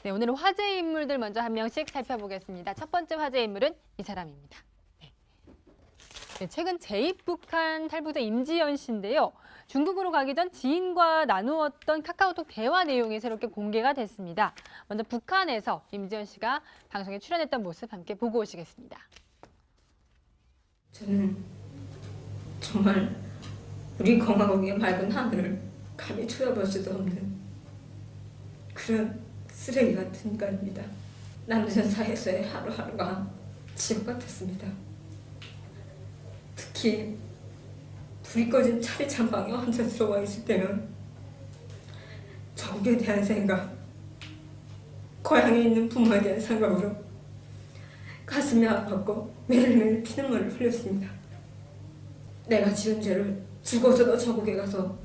네, 오늘은 화제 인물들 먼저 한 명씩 살펴보겠습니다. 첫 번째 화제 인물은 이 사람입니다. 네, 최근 제2북한 탈북자 임지연 씨인데요. 중국으로 가기 전 지인과 나누었던 카카오톡 대화 내용이 새롭게 공개가 됐습니다. 먼저 북한에서 임지연 씨가 방송에 출연했던 모습 함께 보고 오시겠습니다. 저는 정말 우리 공화국의 맑은 하늘을 감히 쳐다볼 수도 없는 그런 쓰레기 같은 인간입니다. 남전사에서의 하루하루가 지옥 같았습니다. 특히 불이 꺼진 차례 창방에 혼자 들어와 있을 때는 조국에 대한 생각, 고향에 있는 부모에 대한 생각으로 가슴이 아팠고 매일매일 피눈물을 흘렸습니다. 내가 지은 죄를 죽어서도 저국에 가서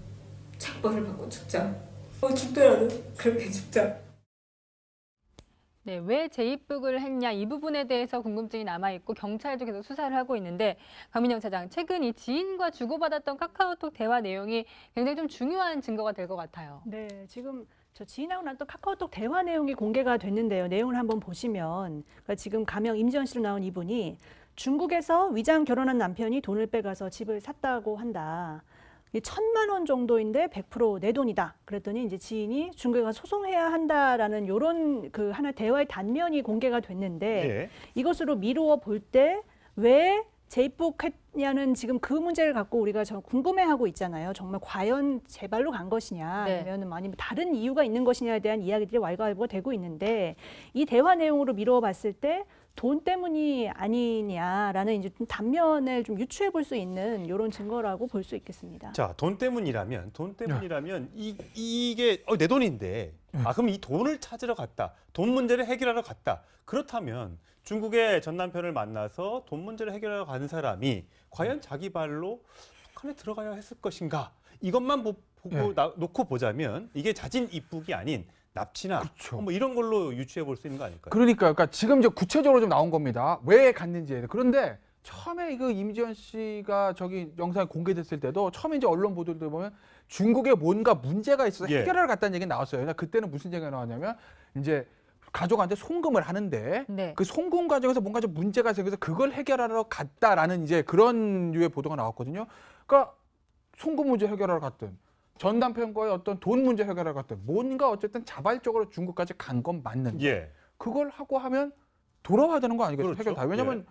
착벌을 받고 죽자. 죽더라도 그렇게 죽자. 네, 왜 제2북을 했냐 이 부분에 대해서 궁금증이 남아있고 경찰도 계속 수사를 하고 있는데 강민영 차장, 최근 이 지인과 주고받았던 카카오톡 대화 내용이 굉장히 좀 중요한 증거가 될 것 같아요. 네, 지금 저 지인하고 나눴던 카카오톡 대화 내용이 공개가 됐는데요. 내용을 한번 보시면 그러니까 지금 가명 임지연 씨로 나온 이분이 중국에서 위장 결혼한 남편이 돈을 빼가서 집을 샀다고 한다. 1,000만 원 정도인데 100% 내 돈이다. 그랬더니 이제 지인이 중국에 가서 소송해야 한다라는 이런 그 하나 대화의 단면이 공개가 됐는데 이것으로 미루어 볼 때 왜 제2북했냐는 지금 그 문제를 갖고 우리가 저 궁금해하고 있잖아요. 정말 과연 제발로 간 것이냐 아니면 아니면 다른 이유가 있는 것이냐에 대한 이야기들이 왈가왈부가 되고 있는데 이 대화 내용으로 미루어 봤을 때 돈 때문이 아니냐라는 이제 좀 단면을 좀 유추해 볼 수 있는 이런 증거라고 볼 수 있겠습니다. 자, 돈 때문이라면 이게 내 돈인데 그럼 이 돈을 찾으러 갔다. 돈 문제를 해결하러 갔다. 그렇다면 중국의 전 남편을 만나서 돈 문제를 해결하러 간 사람이 과연 자기 발로 북한에 들어가야 했을 것인가? 이것만 보고 놓고 보자면 이게 자진 입국이 아닌 납치나 그렇죠. 뭐 이런 걸로 유추해 볼 수 있는 거 아닐까요? 그러니까 지금 이제 구체적으로 좀 나온 겁니다. 왜 갔는지에. 그런데 처음에 이거 임지연 씨가 저기 영상이 공개됐을 때도 처음에 이제 언론 보도들 보면 중국에 뭔가 문제가 있어서 해결하러 갔다는 얘기 나왔어요. 그때는 무슨 얘기가 나왔냐면 이제 가족한테 송금을 하는데 그 송금 과정에서 뭔가 좀 문제가 생겨서 그걸 해결하러 갔다라는 이제 그런 류의 보도가 나왔거든요. 그러니까 송금 문제 해결하러 갔든 전 남편과의 어떤 돈 문제 해결하러 갔든 뭔가 어쨌든 자발적으로 중국까지 간 건 맞는데 그걸 하고 하면 돌아와야 되는 거 아니겠어요? 그렇죠. 해결 다. 왜냐면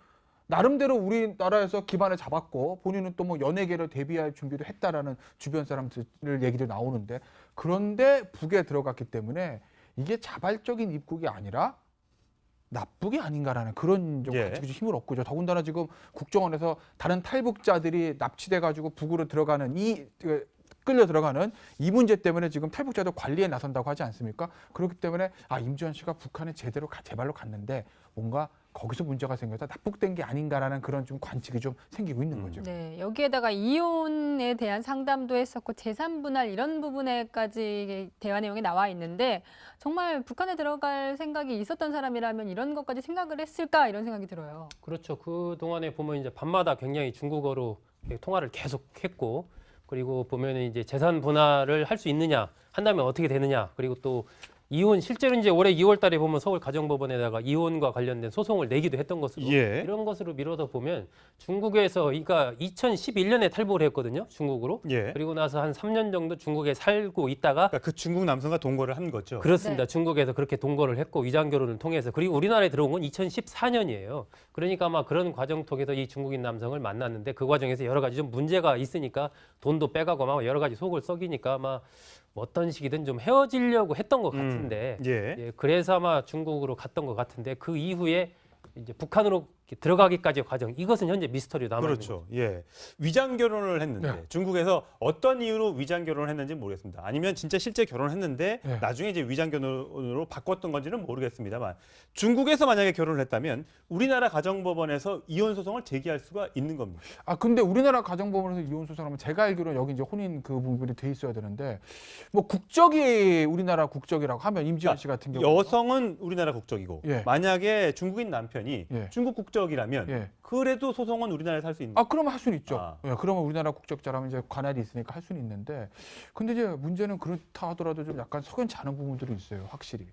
나름대로 우리나라에서 기반을 잡았고 본인은 또 뭐 연예계를 데뷔할 준비도 했다라는 주변 사람들 얘기도 나오는데 그런데 북에 들어갔기 때문에 이게 자발적인 입국이 아니라 납북이 아닌가라는 그런 좀 가지고 힘을 얻고 있죠. 더군다나 지금 국정원에서 다른 탈북자들이 납치돼가지고 북으로 들어가는 끌려 들어가는 이 문제 때문에 지금 탈북자들 관리에 나선다고 하지 않습니까? 그렇기 때문에 임지연 씨가 북한에 제발로 갔는데 뭔가 거기서 문제가 생겨서 납북된 게 아닌가라는 그런 좀 관측이 좀 생기고 있는 거죠. 네, 여기에다가 이혼에 대한 상담도 했었고 재산 분할 이런 부분에까지 대화 내용이 나와 있는데 정말 북한에 들어갈 생각이 있었던 사람이라면 이런 것까지 생각을 했을까 이런 생각이 들어요. 그렇죠. 그 동안에 보면 이제 밤마다 굉장히 중국어로 통화를 계속했고. 그리고 보면은 이제 재산 분할을 할 수 있느냐, 한다면 어떻게 되느냐, 그리고 또 이혼 실제로 이제 올해 2월 달에 보면 서울 가정법원에다가 이혼과 관련된 소송을 내기도 했던 것으로 이런 것으로 미뤄다 보면 중국에서 그러니까 2011년에 탈북을 했거든요, 중국으로. 그리고 나서 한 3년 정도 중국에 살고 있다가 그 중국 남성과 동거를 한 거죠. 그렇습니다. 중국에서 그렇게 동거를 했고 위장 결혼을 통해서 그리고 우리나라에 들어온 건 2014년이에요. 그러니까 아마 그런 과정 통해서 이 중국인 남성을 만났는데 그 과정에서 여러 가지 좀 문제가 있으니까 돈도 빼가고 막 여러 가지 속을 썩이니까 아마 어떤 식이든 좀 헤어지려고 했던 것 같은데 그래서 아마 중국으로 갔던 것 같은데 그 이후에 이제 북한으로 들어가기까지의 과정 이것은 현재 미스터리로 남아 있는 거죠. 위장 결혼을 했는데 중국에서 어떤 이유로 위장 결혼을 했는지 모르겠습니다. 아니면 진짜 실제 결혼을 했는데 나중에 이제 위장 결혼으로 바꿨던 건지는 모르겠습니다만 중국에서 만약에 결혼을 했다면 우리나라 가정법원에서 이혼 소송을 제기할 수가 있는 겁니다. 근데 우리나라 가정법원에서 이혼 소송하면 제가 알기로는 여기 이제 혼인 그 부분이 돼 있어야 되는데 뭐 국적이 우리나라 국적이라고 하면 임지연 씨 같은 경우 여성은 우리나라 국적이고 만약에 중국인 남편이 중국 국적이라면 그래도 소송은 우리나라에서 할 수 있는 거예요. 그러면 할 수는 있죠. 그러면 우리나라 국적자라면 이제 관할이 있으니까 할 수는 있는데 근데 이제 문제는 그렇다 하더라도 좀 약간 석연치 않은 부분들이 있어요. 확실히.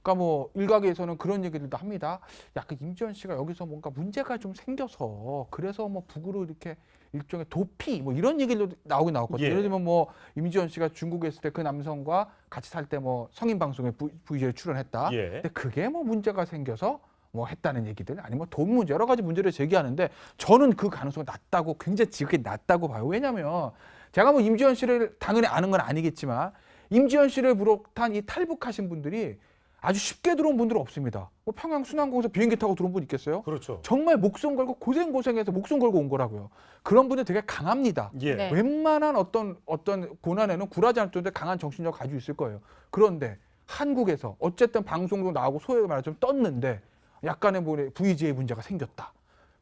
그러니까 뭐 일각에서는 그런 얘기들도 합니다. 약간 임지연 씨가 여기서 뭔가 문제가 좀 생겨서 그래서 뭐 북으로 이렇게 일종의 도피 뭐 이런 얘기도 나오긴 나왔거든요. 예. 예를 들면 뭐 임지연 씨가 중국에 있을 때 그 남성과 같이 살 때 뭐 성인 방송에 VJ에 출연했다. 예. 근데 그게 뭐 문제가 생겨서 뭐 했다는 얘기들 아니면 돈 문제 여러 가지 문제를 제기하는데 저는 그 가능성이 낮다고 굉장히 지극히 낮다고 봐요. 왜냐하면 제가 뭐 임지연 씨를 당연히 아는 건 아니겠지만 임지연 씨를 비롯한 이 탈북하신 분들이 아주 쉽게 들어온 분들은 없습니다. 뭐 평양 순환공에서 비행기 타고 들어온 분 있겠어요? 그렇죠. 정말 목숨 걸고 고생해서 목숨 걸고 온 거라고요. 그런 분들 되게 강합니다. 예. 네. 웬만한 어떤 고난에는 굴하지 않을 정도의 강한 정신력을 가지고 있을 거예요. 그런데 한국에서 어쨌든 방송도 나오고 소위 말해 좀 떴는데 약간의 뭐 VJ 문제가 생겼다.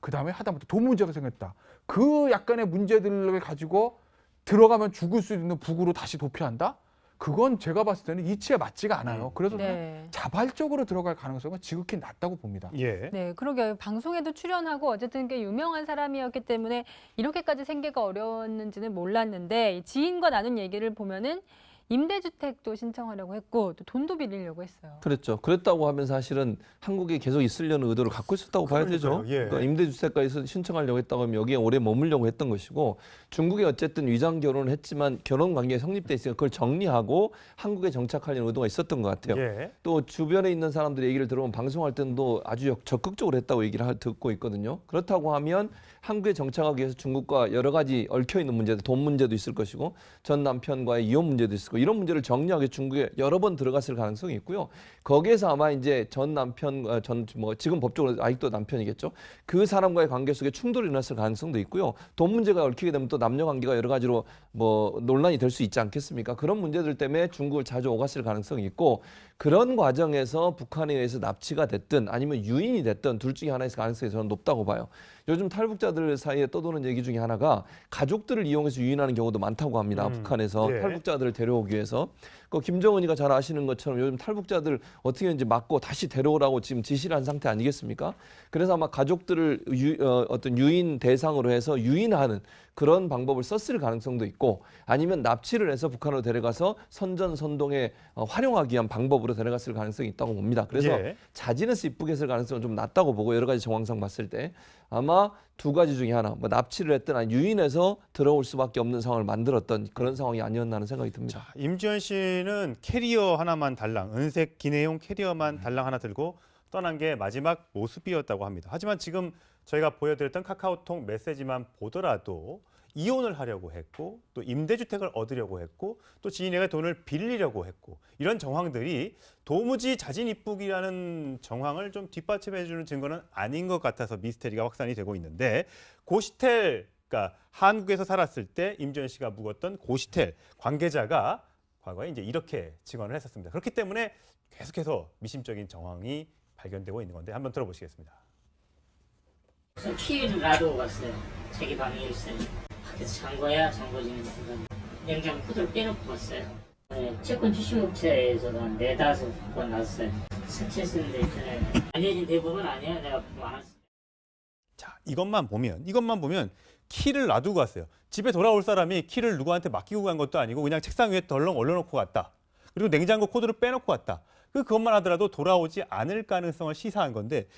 그 다음에 하다못해 돈 문제가 생겼다. 그 약간의 문제들을 가지고 들어가면 죽을 수 있는 북으로 다시 도피한다? 그건 제가 봤을 때는 이치에 맞지가 않아요. 그래서 저는 네. 자발적으로 들어갈 가능성은 지극히 낮다고 봅니다. 예. 네, 그러게요. 방송에도 출연하고 어쨌든 꽤 유명한 사람이었기 때문에 이렇게까지 생계가 어려웠는지는 몰랐는데 이 지인과 나눈 얘기를 보면은 임대주택도 신청하려고 했고 또 돈도 빌리려고 했어요. 그랬죠. 그랬다고 하면 사실은 한국에 계속 있으려는 의도를 갖고 있었다고 봐야 되죠. 그러니까요. 예. 그러니까 임대주택까지 신청하려고 했다고 하면 여기에 오래 머물려고 했던 것이고 중국에 어쨌든 위장 결혼을 했지만 결혼 관계가 성립돼 있으니까 그걸 정리하고 한국에 정착하려는 의도가 있었던 것 같아요. 예. 또 주변에 있는 사람들의 얘기를 들어보면 방송할 때도 아주 적극적으로 했다고 얘기를 듣고 있거든요. 그렇다고 하면 한국에 정착하기 위해서 중국과 여러 가지 얽혀있는 문제들, 돈 문제도 있을 것이고 전 남편과의 이혼 문제도 있을 거고 이런 문제를 정리하기 위해 중국에 여러 번 들어갔을 가능성이 있고요. 거기에서 아마 이제 전 남편, 지금 법적으로 아직도 남편이겠죠. 그 사람과의 관계 속에 충돌이 일어났을 가능성도 있고요. 돈 문제가 얽히게 되면 또 남녀 관계가 여러 가지로 뭐 논란이 될 수 있지 않겠습니까? 그런 문제들 때문에 중국을 자주 오갔을 가능성이 있고 그런 과정에서 북한에 의해서 납치가 됐든 아니면 유인이 됐든 둘 중에 하나의 가능성이 저는 높다고 봐요. 요즘 탈북자들 사이에 떠도는 얘기 중에 하나가 가족들을 이용해서 유인하는 경우도 많다고 합니다. 북한에서 예. 탈북자들을 데려오기 위해서. 그 김정은이가 잘 아시는 것처럼 요즘 탈북자들 어떻게든지 막고 다시 데려오라고 지금 지시를 한 상태 아니겠습니까? 그래서 아마 가족들을 어떤 유인 대상으로 해서 유인하는 그런 방법을 썼을 가능성도 있고 아니면 납치를 해서 북한으로 데려가서 선전선동에 활용하기 위한 방법으로 데려갔을 가능성이 있다고 봅니다. 그래서 예. 자진해서 이쁘게 했을 가능성은 좀 낮다고 보고 여러 가지 정황상 봤을 때 아마 두 가지 중에 하나 뭐 납치를 했든 아니 유인해서 들어올 수밖에 없는 상황을 만들었던 그런 상황이 아니었나 하는 생각이 듭니다. 자, 임지연 씨는 캐리어 하나만 달랑, 은색 기내용 캐리어만 달랑 하나 들고 떠난 게 마지막 모습이었다고 합니다. 하지만 지금 저희가 보여드렸던 카카오톡 메시지만 보더라도 이혼을 하려고 했고 또 임대주택을 얻으려고 했고 또 지인에게 돈을 빌리려고 했고 이런 정황들이 도무지 자진 입국이라는 정황을 좀 뒷받침해주는 증거는 아닌 것 같아서 미스테리가 확산이 되고 있는데 고시텔, 그러니까 한국에서 살았을 때 임지연 씨가 묵었던 고시텔 관계자가 과거에 이제 이렇게 증언을 했었습니다. 그렇기 때문에 계속해서 미심적인 정황이 발견되고 있는 건데 한번 들어보시겠습니다. 우선 키를 놔두고 갔어요. 자기 방에 있어요. 그래서 잠궈야 잠궈지는 순간 냉장고 코드를 빼놓고 갔어요. 네, 채권 추심업체에서도 한 4-5번 났어요. 스트레스인데 알려진 대부분 아니야. 내가 많았어요. 자, 이것만 보면 키를 놔두고 갔어요. 집에 돌아올 사람이 키를 누구한테 맡기고 간 것도 아니고 그냥 책상 위에 덜렁 올려놓고 갔다. 그리고 냉장고 코드를 빼놓고 갔다. 그것만 하더라도 돌아오지 않을 가능성을 시사한 건데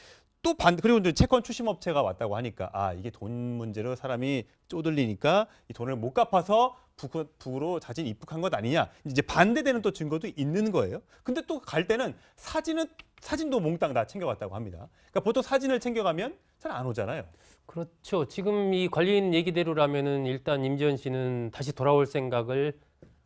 또 그리고 이제 채권 추심업체가 왔다고 하니까 아 이게 돈 문제로 사람이 쪼들리니까 이 돈을 못 갚아서 북으로 자진 입국한 것 아니냐 이제 반대되는 또 증거도 있는 거예요. 근데 또 갈 때는 사진도 몽땅 다 챙겨갔다고 합니다. 그러니까 보통 사진을 챙겨가면 잘 안 오잖아요. 그렇죠. 지금 이 관리인 얘기대로라면은 일단 임지연 씨는 다시 돌아올 생각을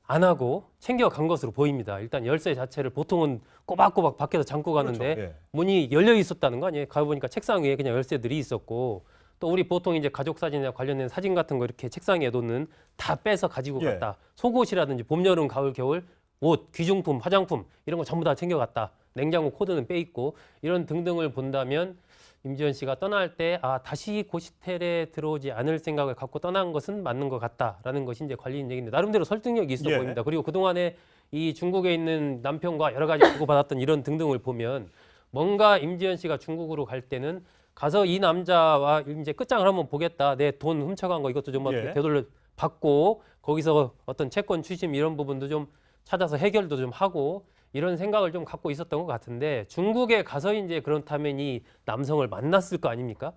안 하고 챙겨간 것으로 보입니다. 일단 열쇠 자체를 보통은 꼬박꼬박 밖에서 잠고 가는데 그렇죠. 예. 문이 열려 있었다는 거 아니에요? 가보니까 책상 위에 그냥 열쇠들이 있었고 또 우리 보통 이제 가족 사진이나 관련된 사진 같은 거 이렇게 책상 위에 놓는 다 빼서 가지고 예. 갔다. 속옷이라든지 봄, 여름, 가을, 겨울 옷, 귀중품, 화장품 이런 거 전부 다 챙겨갔다. 냉장고 코드는 빼 있고 이런 등등을 본다면 임지연 씨가 떠날 때 다시 고시텔에 들어오지 않을 생각을 갖고 떠난 것은 맞는 것 같다라는 것이 이제 관리인 얘기인데 나름대로 설득력이 있어 예. 보입니다. 그리고 그동안에 이 중국에 있는 남편과 여러 가지 주고받았던 이런 등등을 보면 뭔가 임지연 씨가 중국으로 갈 때는 가서 이 남자와 이제 끝장을 한번 보겠다. 내 돈 훔쳐간 거 이것도 좀 어떻게 예. 되돌려 받고 거기서 어떤 채권 추심 이런 부분도 좀 찾아서 해결도 좀 하고 이런 생각을 좀 갖고 있었던 것 같은데 중국에 가서 이제 그렇다면 이 남성을 만났을 거 아닙니까?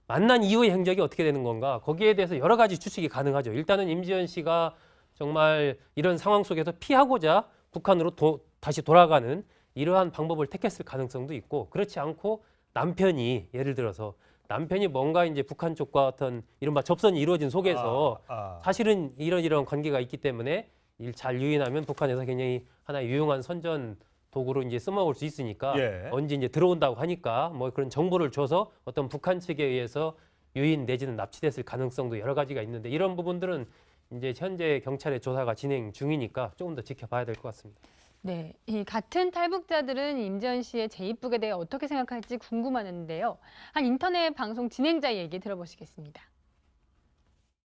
만난 이후의 행적이 어떻게 되는 건가? 거기에 대해서 여러 가지 추측이 가능하죠. 일단은 임지연 씨가 정말 이런 상황 속에서 피하고자 북한으로 다시 돌아가는 이러한 방법을 택했을 가능성도 있고 그렇지 않고 남편이 예를 들어서 남편이 뭔가 이제 북한 쪽과 어떤 이른바 접선이 이루어진 속에서 사실은 이런 관계가 있기 때문에 잘 유인하면 북한에서 굉장히 하나의 유용한 선전 도구로 이제 써먹을 수 있으니까 예. 언제 이제 들어온다고 하니까 뭐 그런 정보를 줘서 어떤 북한 측에 의해서 유인 내지는 납치됐을 가능성도 여러 가지가 있는데 이런 부분들은 이제 현재 경찰의 조사가 진행 중이니까 조금 더 지켜봐야 될 것 같습니다. 네, 이 같은 탈북자들은 임지연 씨의 재입국에 대해 어떻게 생각할지 궁금한데요. 한 인터넷 방송 진행자 얘기 들어보시겠습니다.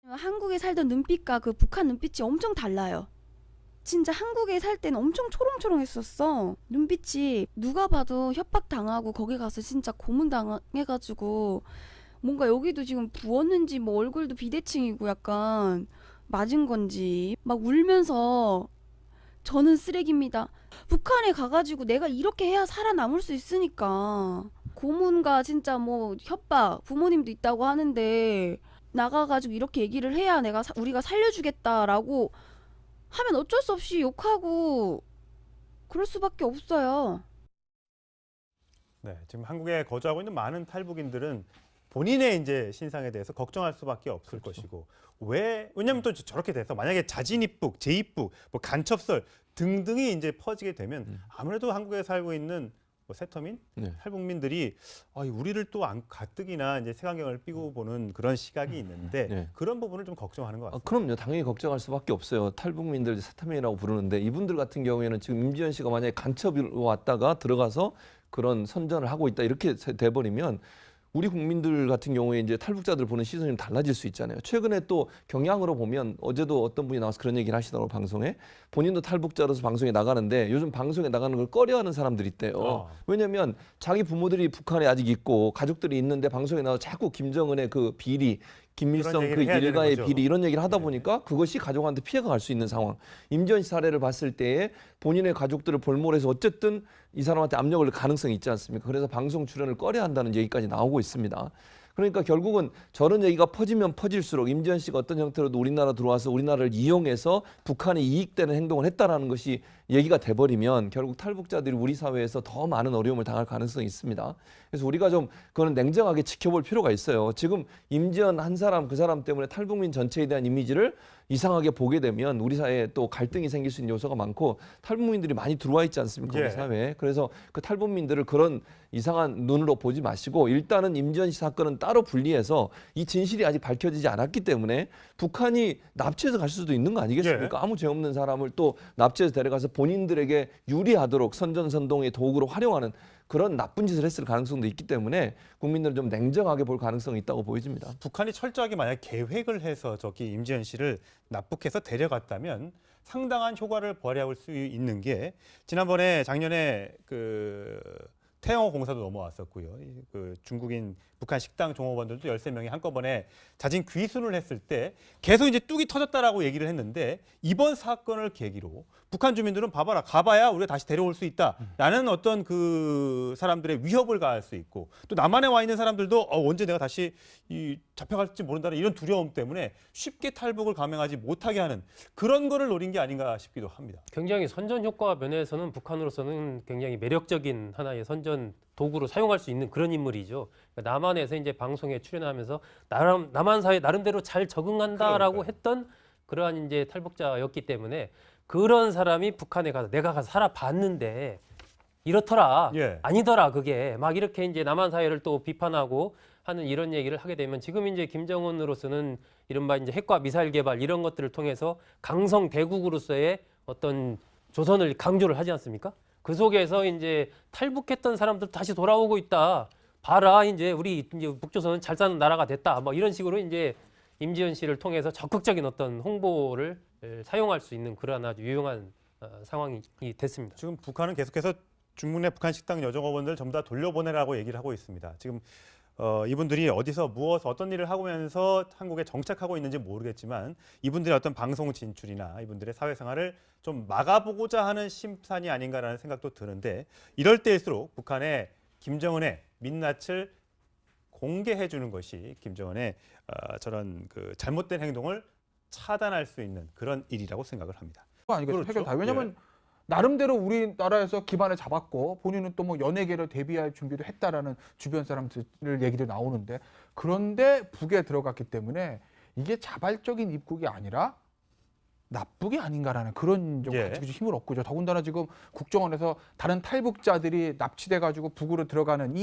한국에 살던 눈빛과 그 북한 눈빛이 엄청 달라요. 진짜 한국에 살 때는 엄청 초롱초롱했었어. 눈빛이 누가 봐도 협박당하고 거기 가서 진짜 고문당해가지고 뭔가 여기도 지금 부었는지 뭐 얼굴도 비대칭이고 약간 맞은 건지 막 울면서 저는 쓰레기입니다. 북한에 가가지고 내가 이렇게 해야 살아남을 수 있으니까 고문과 진짜 뭐 협박 부모님도 있다고 하는데 나가가지고 이렇게 얘기를 해야 우리가 살려주겠다라고 하면 어쩔 수 없이 욕하고 그럴 수밖에 없어요. 네, 지금 한국에 거주하고 있는 많은 탈북인들은 본인의 이제 신상에 대해서 걱정할 수밖에 없을 것이고 왜냐면 또 저렇게 돼서 만약에 자진 입국, 재입국, 뭐 간첩설 등등이 이제 퍼지게 되면 아무래도 한국에 살고 있는 뭐 세터민, 탈북민들이 우리를 또 가뜩이나 이제 색안경을 끼고 보는 그런 시각이 있는데 그런 부분을 좀 걱정하는 것 같습니다. 그럼요. 당연히 걱정할 수밖에 없어요. 탈북민들 세터민이라고 부르는데 이분들 같은 경우에는 지금 임지연 씨가 만약에 간첩으로 왔다가 들어가서 그런 선전을 하고 있다 이렇게 돼버리면 우리 국민들 같은 경우에 이제 탈북자들 보는 시선이 좀 달라질 수 있잖아요. 최근에 또 경향으로 보면 어제도 어떤 분이 나와서 그런 얘기를 하시더라고요, 방송에. 본인도 탈북자로서 방송에 나가는데 요즘 방송에 나가는 걸 꺼려하는 사람들이 있대요. 왜냐면 자기 부모들이 북한에 아직 있고 가족들이 있는데 방송에 나와서 자꾸 김정은의 그 비리, 김일성 그 일가의 비리 이런 얘기를 하다 보니까 그것이 가족한테 피해가 갈 수 있는 상황. 임지연 씨 사례를 봤을 때에 본인의 가족들을 볼모해서 어쨌든 이 사람한테 압력을 가능성이 있지 않습니까? 그래서 방송 출연을 꺼려한다는 얘기까지 나오고 있습니다. 그러니까 결국은 저런 얘기가 퍼지면 퍼질수록 임지연 씨가 어떤 형태로도 우리나라 들어와서 우리나라를 이용해서 북한에 이익되는 행동을 했다라는 것이 얘기가 돼버리면 결국 탈북자들이 우리 사회에서 더 많은 어려움을 당할 가능성이 있습니다. 그래서 우리가 좀 그거는 냉정하게 지켜볼 필요가 있어요. 지금 임지연 한 사람 그 사람 때문에 탈북민 전체에 대한 이미지를 이상하게 보게 되면 우리 사회에 또 갈등이 생길 수 있는 요소가 많고 탈북민들이 많이 들어와 있지 않습니까? 우리 사회에. 그래서 그 탈북민들을 그런 이상한 눈으로 보지 마시고 일단은 임지연 씨 사건은 따로 분리해서 이 진실이 아직 밝혀지지 않았기 때문에 북한이 납치해서 갈 수도 있는 거 아니겠습니까? 아무 죄 없는 사람을 또 납치해서 데려가서 본인들에게 유리하도록 선전선동의 도구로 활용하는 그런 나쁜 짓을 했을 가능성도 있기 때문에 국민들은 좀 냉정하게 볼 가능성이 있다고 보여집니다. 북한이 철저하게 만약 계획을 해서 저기 임지연 씨를 납북해서 데려갔다면 상당한 효과를 발휘할 수 있는 게 지난번에 작년에 그 태영호 공사도 넘어왔었고요. 그 중국인 북한 식당 종업원들도 13명이 한꺼번에 자진 귀순을 했을 때 계속 이제 뚝이 터졌다라고 얘기를 했는데 이번 사건을 계기로 북한 주민들은 봐봐라 가봐야 우리가 다시 데려올 수 있다라는 어떤 그 사람들의 위협을 가할 수 있고 또 남한에 와 있는 사람들도 언제 내가 다시 잡혀갈지 모른다는 이런 두려움 때문에 쉽게 탈북을 감행하지 못하게 하는 그런 거를 노린 게 아닌가 싶기도 합니다. 굉장히 선전 효과 면에서는 북한으로서는 굉장히 매력적인 하나의 선전 도구로 사용할 수 있는 그런 인물이죠. 그러니까 남한에서 이제 방송에 출연하면서 남한 사회 나름대로 잘 적응한다라고 했던 그러한 이제 탈북자였기 때문에 그런 사람이 북한에 가서 내가 가서 살아봤는데 이렇더라, 아니더라 그게 막 이렇게 이제 남한 사회를 또 비판하고 하는 이런 얘기를 하게 되면 지금 이제 김정은으로서는 이른바 이제 핵과 미사일 개발 이런 것들을 통해서 강성 대국으로서의 어떤 조선을 강조를 하지 않습니까? 그 속에서 이제 탈북했던 사람들 다시 돌아오고 있다. 봐라, 이제 우리 이제 북조선은 잘 사는 나라가 됐다. 뭐 이런 식으로 이제 임지연 씨를 통해서 적극적인 어떤 홍보를 사용할 수 있는 그런 아주 유용한 상황이 됐습니다. 지금 북한은 계속해서 중국 내 북한 식당 여종업원들 전부 다 돌려보내라고 얘기를 하고 있습니다. 지금 이분들이 어디서 무엇 어떤 일을 하면서 한국에 정착하고 있는지 모르겠지만 이분들의 어떤 방송 진출이나 이분들의 사회생활을 좀 막아보고자 하는 심산이 아닌가라는 생각도 드는데 이럴 때일수록 북한의 김정은의 민낯을 공개해 주는 것이 김정은의 저런 그 잘못된 행동을 차단할 수 있는 그런 일이라고 생각을 합니다. 아니겠어요? 그렇죠. 해결 다. 왜냐하면 나름대로 우리나라에서 기반을 잡았고 본인은 또 뭐 연예계를 데뷔할 준비도 했다라는 주변 사람들 얘기도 나오는데 그런데 북에 들어갔기 때문에 이게 자발적인 입국이 아니라 납북이 아닌가라는 그런 좀 가지고 힘을 얻고 있죠. 더군다나 지금 국정원에서 다른 탈북자들이 납치돼 가지고 북으로 들어가는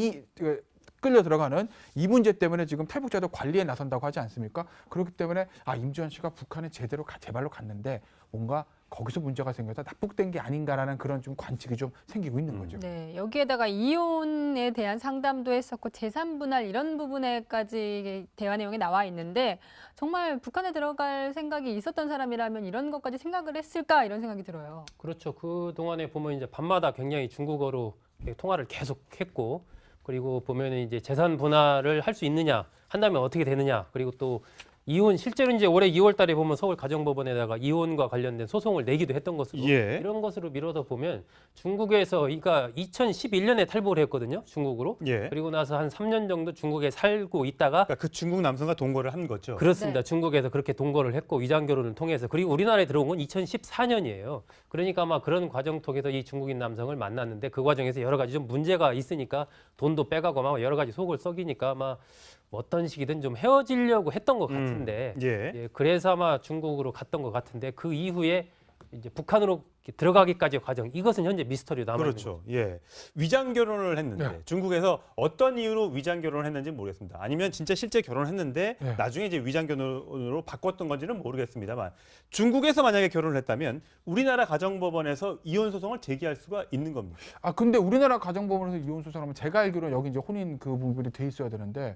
끌려 들어가는 이 문제 때문에 지금 탈북자들 관리에 나선다고 하지 않습니까? 그렇기 때문에 임지원 씨가 북한에 제대로 제발로 갔는데 뭔가 거기서 문제가 생겨서 납북된 게 아닌가라는 그런 좀 관측이 좀 생기고 있는 거죠. 네, 여기에다가 이혼에 대한 상담도 했었고 재산 분할 이런 부분에까지 대화 내용이 나와 있는데 정말 북한에 들어갈 생각이 있었던 사람이라면 이런 것까지 생각을 했을까 이런 생각이 들어요. 그렇죠. 그 동안에 보면 이제 밤마다 굉장히 중국어로 통화를 계속했고 그리고 보면 이제 재산 분할을 할 수 있느냐 한다면 어떻게 되느냐 그리고 또 이혼 실제로 이제 올해 2월달에 보면 서울 가정법원에다가 이혼과 관련된 소송을 내기도 했던 것으로 이런 것으로 미뤄서 보면 중국에서 그러니까 2011년에 탈북을 했거든요 중국으로 그리고 나서 한 3년 정도 중국에 살고 있다가 그러니까 그 중국 남성과 동거를 한 거죠. 그렇습니다. 중국에서 그렇게 동거를 했고 위장 결혼을 통해서 그리고 우리나라에 들어온 건 2014년이에요. 그러니까 아마 그런 과정 통해서 이 중국인 남성을 만났는데 그 과정에서 여러 가지 좀 문제가 있으니까 돈도 빼가고 막 여러 가지 속을 썩이니까 아마 어떤 식이든 좀 헤어지려고 했던 것 같은데 그래서 아마 중국으로 갔던 것 같은데 그 이후에 이제 북한으로 들어가기까지의 과정 이것은 현재 미스터리로 남아 있는 거죠. 위장 결혼을 했는데 중국에서 어떤 이유로 위장 결혼을 했는지 모르겠습니다. 아니면 진짜 실제 결혼했는데 나중에 이제 위장 결혼으로 바꿨던 건지는 모르겠습니다만 중국에서 만약에 결혼을 했다면 우리나라 가정법원에서 이혼 소송을 제기할 수가 있는 겁니다. 근데 우리나라 가정법원에서 이혼 소송하면 제가 알기로는 여기 이제 혼인 그 부분이 돼 있어야 되는데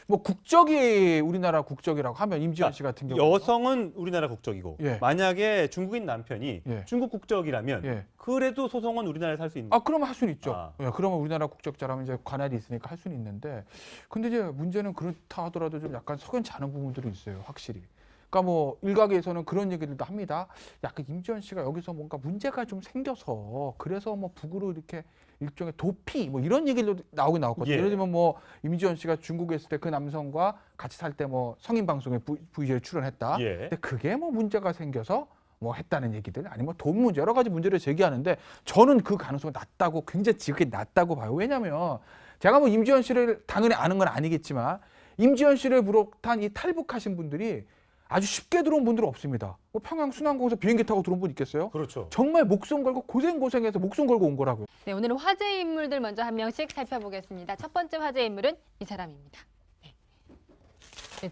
뭐 국적이 우리나라 국적이라고 하면 임지연 씨 같은 경우 여성은 우리나라 국적이고 만약에 중국인 남편이 중국 국적이라면 그래도 소송은 우리나라에서 할 수 있는 거예요. 그러면 할 수는 있죠. 그러면 우리나라 국적자라면 이제 관할이 있으니까 할 수는 있는데 근데 이제 문제는 그렇다 하더라도 좀 약간 석연치 않은 부분들이 있어요. 확실히. 그러니까 뭐 일각에서는 그런 얘기들도 합니다. 약간 임지연 씨가 여기서 뭔가 문제가 좀 생겨서 그래서 뭐 북으로 이렇게 일종의 도피 뭐 이런 얘기도 나오긴 나왔거든요. 예를 들면 뭐 임지연 씨가 중국에 있을 때 그 남성과 같이 살 때 뭐 성인 방송에 VJ에 출연했다. 근데 그게 뭐 문제가 생겨서 뭐 했다는 얘기들 아니면 돈 문제 여러 가지 문제를 제기하는데 저는 그 가능성이 낮다고 굉장히 지극히 낮다고 봐요. 왜냐하면 제가 뭐 임지연 씨를 당연히 아는 건 아니겠지만 임지연 씨를 비롯한 이 탈북하신 분들이 아주 쉽게 들어온 분들은 없습니다. 뭐 평양 순환공에서 비행기 타고 들어온 분 있겠어요? 그렇죠. 정말 목숨 걸고 고생해서 목숨 걸고 온 거라고요. 네, 오늘은 화제 인물들 먼저 한 명씩 살펴보겠습니다. 첫 번째 화제 인물은 이 사람입니다.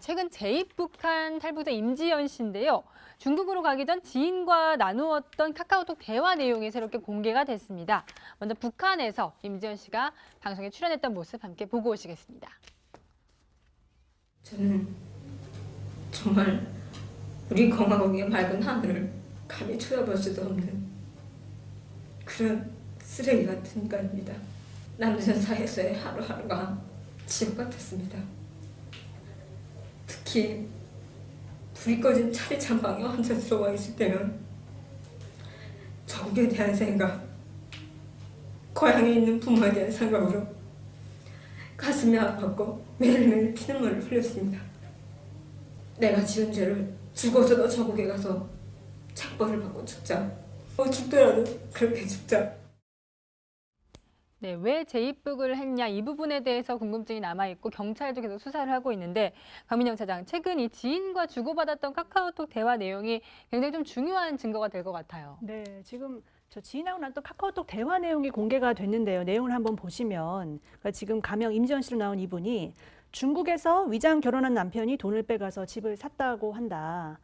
최근 재입북한 탈북자 임지연 씨인데요. 중국으로 가기 전 지인과 나누었던 카카오톡 대화 내용이 새롭게 공개가 됐습니다. 먼저 북한에서 임지연 씨가 방송에 출연했던 모습 함께 보고 오시겠습니다. 저는 정말 우리 공화국의 맑은 하늘을 감히 쳐다볼 수도 없는 그런 쓰레기 같은 인간입니다. 남선 사회에서의 하루하루가 지옥 같았습니다. 특히 불이 꺼진 차례 창방에 혼자 들어와 있을 때는 자국에 대한 생각, 고향에 있는 부모에 대한 생각으로 가슴이 아팠고 매일매일 피눈물을 흘렸습니다. 내가 지은 죄를 죽어서도 저국에 가서 착벌을 받고 죽자. 죽더라도 그렇게 죽자. 네, 왜 재입북을 했냐 이 부분에 대해서 궁금증이 남아있고 경찰도 계속 수사를 하고 있는데 박민영 차장, 최근 이 지인과 주고받았던 카카오톡 대화 내용이 굉장히 좀 중요한 증거가 될 것 같아요. 네, 지금 저 지인하고 나왔던 카카오톡 대화 내용이 공개가 됐는데요. 내용을 한번 보시면 그러니까 지금 가명 임지연 씨로 나온 이분이 중국에서 위장 결혼한 남편이 돈을 빼가서 집을 샀다고 한다.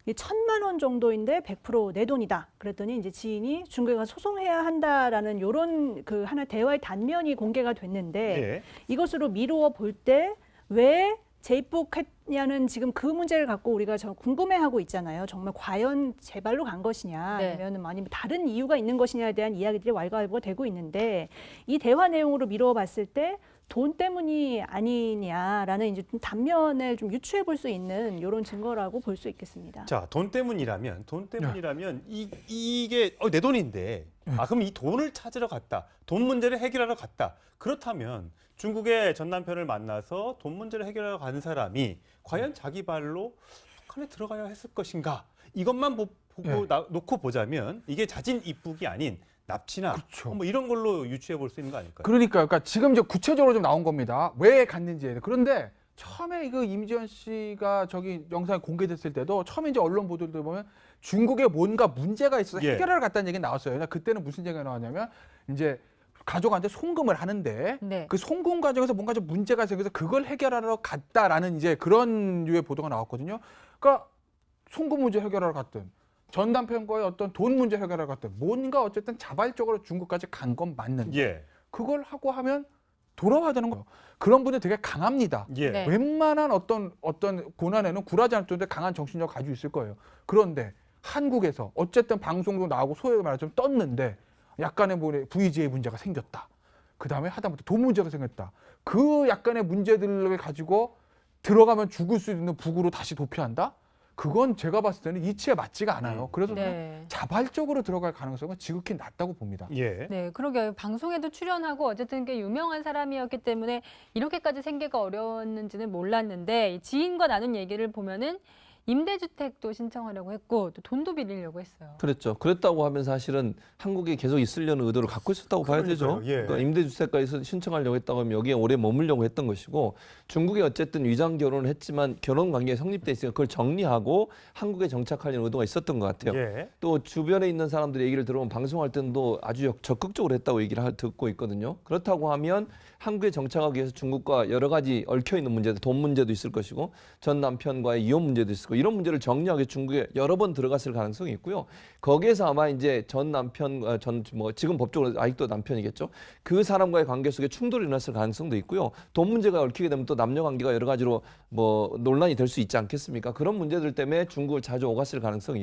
1,000만 원 정도인데 100% 내 돈이다. 그랬더니 이제 지인이 중국에 가서 소송해야 한다라는 이런 그 하나 대화의 단면이 공개가 됐는데 이것으로 미루어 볼 때 왜 재입북했냐는 지금 그 문제를 갖고 우리가 저 궁금해하고 있잖아요. 정말 과연 제발로 간 것이냐 아니면 다른 이유가 있는 것이냐에 대한 이야기들이 왈가왈부가 되고 있는데 이 대화 내용으로 미루어 봤을 때 돈 때문이 아니냐라는 이제 좀 단면을 좀 유추해 볼 수 있는 이런 증거라고 볼 수 있겠습니다. 자, 돈 때문이라면 이게 내 돈인데 그럼 이 돈을 찾으러 갔다. 돈 문제를 해결하러 갔다. 그렇다면 중국의 전 남편을 만나서 돈 문제를 해결하러 간 사람이 과연 자기 발로 북한에 들어가야 했을 것인가? 이것만 보고 놓고 보자면 이게 자진 입국이 아닌 납치나 그렇죠. 뭐 이런 걸로 유추해 볼 수 있는 거 아닐까요? 그러니까 지금 이제 구체적으로 좀 나온 겁니다. 왜 갔는지에. 그런데 처음에 이거 임지연 씨가 저기 영상이 공개됐을 때도 처음에 이제 언론 보도들 보면 중국에 뭔가 문제가 있어서 예. 해결하러 갔다는 얘기 나왔어요. 그러니까 그때는 무슨 얘기가 나왔냐면 이제 가족한테 송금을 하는데 네. 그 송금 과정에서 뭔가 좀 문제가 생겨서 그걸 해결하러 갔다라는 이제 그런 류의 보도가 나왔거든요. 그러니까 송금 문제 해결하러 갔든 전 남편과의 어떤 돈 문제 해결하러 갔든 뭔가 어쨌든 자발적으로 중국까지 간 건 맞는데 예. 그걸 하고 하면 돌아와야 되는 거예요. 그런 분들 되게 강합니다. 예. 네. 웬만한 어떤 고난에는 굴하지 않을 정도의 강한 정신력을 가지고 있을 거예요. 그런데 한국에서 어쨌든 방송도 나오고 소위 말하자면 떴는데 약간의 VJ 문제가 생겼다. 그 다음에 하다못해 돈 문제가 생겼다. 그 약간의 문제들을 가지고 들어가면 죽을 수 있는 북으로 다시 도피한다? 그건 제가 봤을 때는 이치에 맞지가 않아요. 그래서 저는 네. 자발적으로 들어갈 가능성은 지극히 낮다고 봅니다. 예. 네, 그러게요. 방송에도 출연하고 어쨌든 꽤 유명한 사람이었기 때문에 이렇게까지 생계가 어려웠는지는 몰랐는데 지인과 나눈 얘기를 보면은 임대주택도 신청하려고 했고 또 돈도 빌리려고 했어요. 그랬죠. 그랬다고 하면 사실은 한국에 계속 있으려는 의도를 갖고 있었다고 봐야 되죠. 그러니까요. 예. 그러니까 임대주택까지 신청하려고 했다고 하면 여기에 오래 머물려고 했던 것이고 중국에 어쨌든 위장 결혼을 했지만 결혼 관계가 성립돼 있으니까 그걸 정리하고 한국에 정착하려는 의도가 있었던 것 같아요. 예. 또 주변에 있는 사람들의 얘기를 들어보면 방송할 때도 아주 적극적으로 했다고 얘기를 듣고 있거든요. 그렇다고 하면 한국에 정착하기 위해서 중국과 여러 가지 얽혀 있는 문제들, 돈 문제도 있을 것이고 전 남편과의 이혼 문제도 있을 거고 이런 문제를 정리하기 위해 중국에 여러 번 들어갔을 가능성이 있고요. 거기에서 아마 이제 전 남편, 지금 법적으로 아직도 남편이겠죠. 그 사람과의 관계 속에 충돌이 일어났을 가능성도 있고요. 돈 문제가 얽히게 되면 또 남녀 관계가 여러 가지로 논란이 될 수 있지 않겠습니까? 그런 문제들 때문에 중국을 자주 오갔을 가능성이 있고.